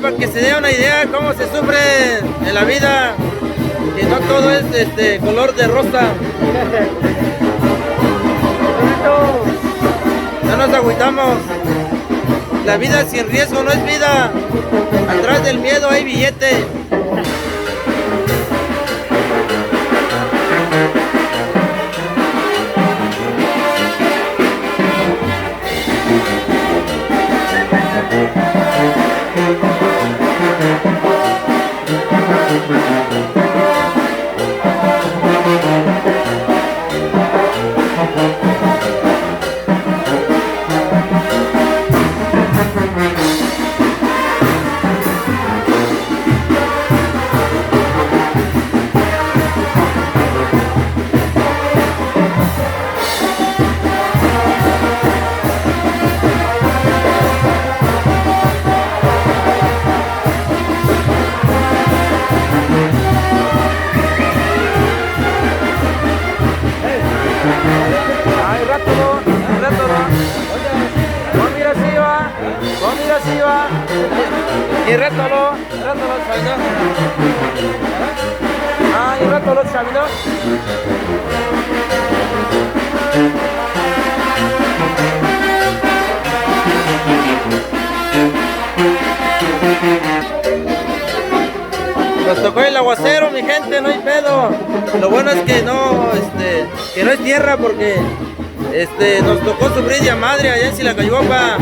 para que se dé una idea cómo se sufre en la vida, que no todo es color de rosa. No nos agüitamos. La vida sin riesgo no es vida. Atrás del miedo hay billete. Y rétalo, Chavino. Y rétalo, Chavino. Nos tocó el aguacero, mi gente, no hay pedo. Lo bueno es que no es tierra porque nos tocó sufrir de madre allá en Silacayuapa.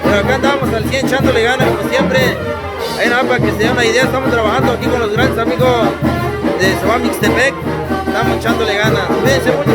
Pero acá andamos al 100 echándole ganas como siempre. Ahí nada para que se dé una idea, estamos trabajando aquí con los grandes amigos de Sobá Mixtepec. Estamos echándole ganas. Cuídense mucho.